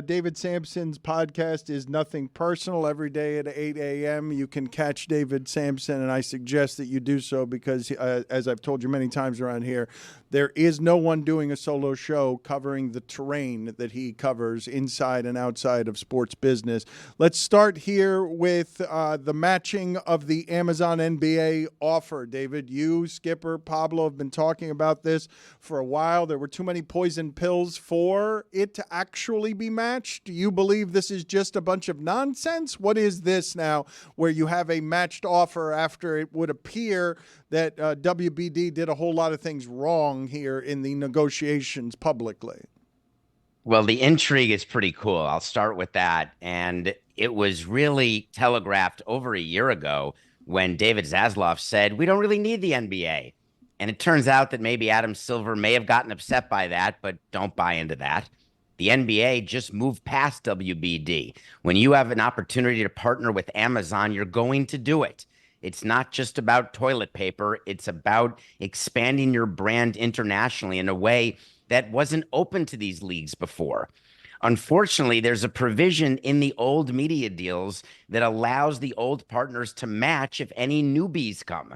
David Samson's podcast is Nothing Personal every day at 8 a.m. You can catch David Samson, and I suggest that you do so because, as I've told you many times around here, there is no one doing a solo show covering the terrain that he covers inside and outside of sports business. Let's start here with the matching of the Amazon NBA offer. David, you, Skipper, Pablo have been talking about this for a while. There were too many poison pills for it to actually be matched. Do you believe this is just a bunch of nonsense? What is this now where you have a matched offer after it would appear that WBD did a whole lot of things wrong here in the negotiations publicly? Well, the intrigue is pretty cool. I'll start with that. And it was really telegraphed over a year ago when David Zaslav said, we don't really need the NBA. And it turns out that maybe Adam Silver may have gotten upset by that, but don't buy into that. The NBA just moved past WBD. When you have an opportunity to partner with Amazon, you're going to do it. It's not just about toilet paper. It's about expanding your brand internationally in a way that wasn't open to these leagues before. Unfortunately, there's a provision in the old media deals that allows the old partners to match if any newbies come.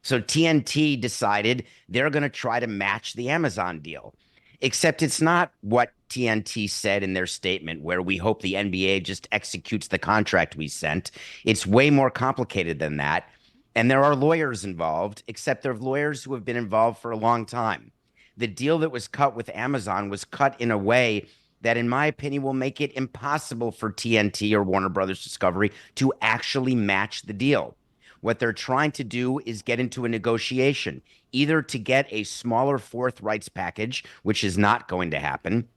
So TNT decided they're going to try to match the Amazon deal. Except it's not what TNT said in their statement, where we hope the NBA just executes the contract we sent. It's way more complicated than that. And there are lawyers involved, except there are lawyers who have been involved for a long time. The deal that was cut with Amazon was cut in a way that, in my opinion, will make it impossible for TNT or Warner Brothers Discovery to actually match the deal. What they're trying to do is get into a negotiation, either to get a smaller fourth rights package, which is not going to happen,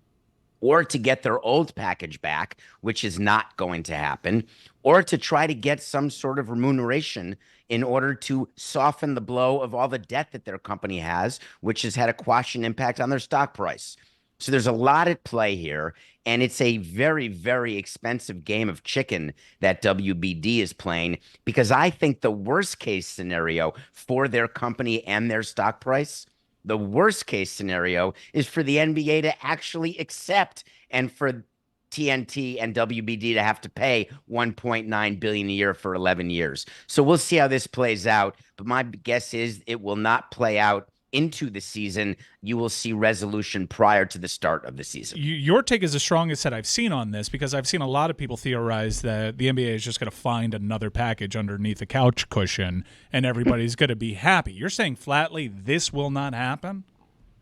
or to get their old package back, which is not going to happen, or to try to get some sort of remuneration in order to soften the blow of all the debt that their company has, which has had a quashing impact on their stock price. So there's a lot at play here, and it's a very, very expensive game of chicken that WBD is playing, because I think the worst case scenario for their company and their stock price, the worst case scenario is for the NBA to actually accept and for TNT and WBD to have to pay $1.9 billion a year for 11 years. So we'll see how this plays out, but my guess is it will not play out into the season. You will see resolution prior to the start of the season. Your take is the strongest that I've seen on this, because I've seen a lot of people theorize that the NBA is just going to find another package underneath the couch cushion and everybody's going to be happy. You're saying flatly this will not happen?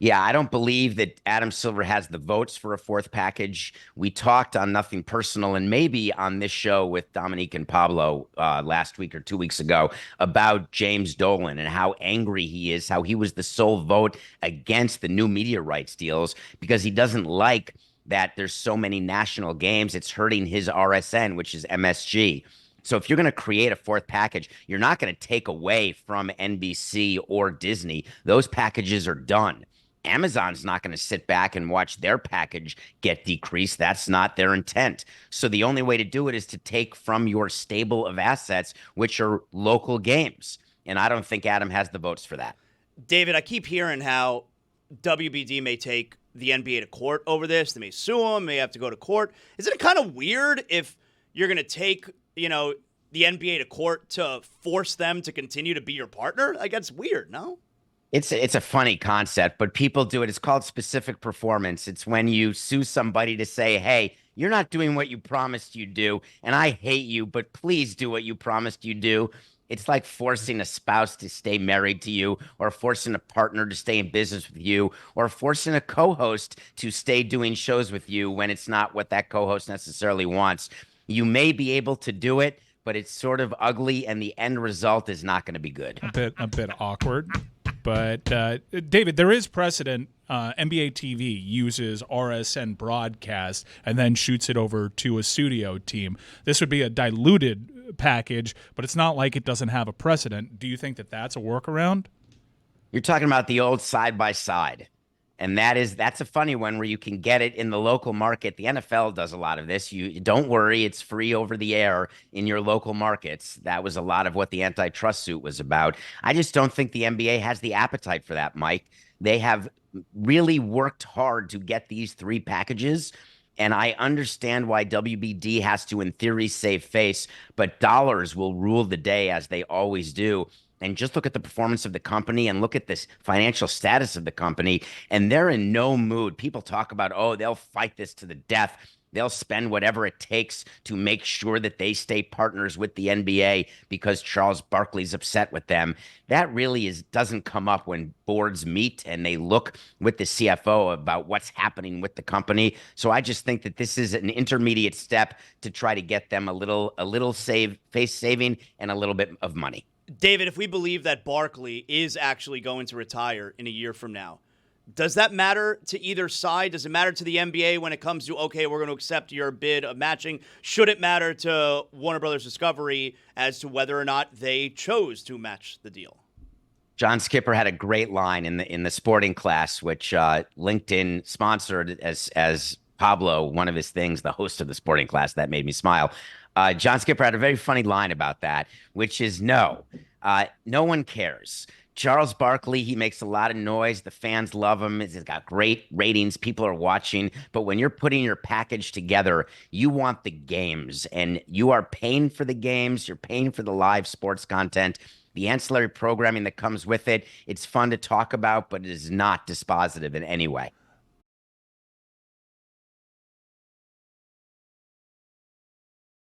Yeah, I don't believe that Adam Silver has the votes for a fourth package. We talked on Nothing Personal and maybe on this show with Dominique and Pablo last week or 2 weeks ago about James Dolan and how angry he is, how he was the sole vote against the new media rights deals because he doesn't like that there's so many national games. It's hurting his RSN, which is MSG. So if you're going to create a fourth package, you're not going to take away from NBC or Disney. Those packages are done. Amazon's not going to sit back and watch their package get decreased. That's not their intent. So the only way to do it is to take from your stable of assets, which are local games. And I don't think Adam has the votes for that. David, I keep hearing how WBD may take the NBA to court over this. They may sue them, may have to go to court. Isn't it kind of weird if you're going to take, the NBA to court to force them to continue to be your partner? Like, that's weird, no? It's a funny concept, but people do it. It's called specific performance. It's when you sue somebody to say, hey, you're not doing what you promised you'd do, and I hate you, but please do what you promised you'd do. It's like forcing a spouse to stay married to you, or forcing a partner to stay in business with you, or forcing a co-host to stay doing shows with you when it's not what that co-host necessarily wants. You may be able to do it, but it's sort of ugly, and the end result is not going to be good. A bit awkward. But, David, there is precedent. NBA TV uses RSN broadcast and then shoots it over to a studio team. This would be a diluted package, but it's not like it doesn't have a precedent. Do you think that that's a workaround? You're talking about the old side-by-side. And that's a funny one where you can get it in the local market. The NFL does a lot of this. You don't worry, it's free over the air in your local markets. That was a lot of what the antitrust suit was about. I just don't think the NBA has the appetite for that, Mike. They have really worked hard to get these three packages, And I understand why WBD has to, in theory, save face, but dollars will rule the day as they always do. And just look at the performance of the company and look at this financial status of the company. And they're in no mood. People talk about, oh, they'll fight this to the death. They'll spend whatever it takes to make sure that they stay partners with the NBA because Charles Barkley's upset with them. That really doesn't come up when boards meet and they look with the CFO about what's happening with the company. So I just think that this is an intermediate step to try to get them a little face saving and a little bit of money. David, if we believe that Barkley is actually going to retire in a year from now, does that matter to either side? Does it matter to the NBA when it comes to, okay, we're going to accept your bid of matching? Should it matter to Warner Brothers Discovery as to whether or not they chose to match the deal? John Skipper had a great line in the sporting class, which LinkedIn sponsored as Pablo, one of his things, the host of the sporting class. That made me smile. John Skipper had a very funny line about that, which is no one cares. Charles Barkley, he makes a lot of noise. The fans love him. He's got great ratings. People are watching. But when you're putting your package together, you want the games. And you are paying for the games. You're paying for the live sports content, the ancillary programming that comes with it. It's fun to talk about, but it is not dispositive in any way.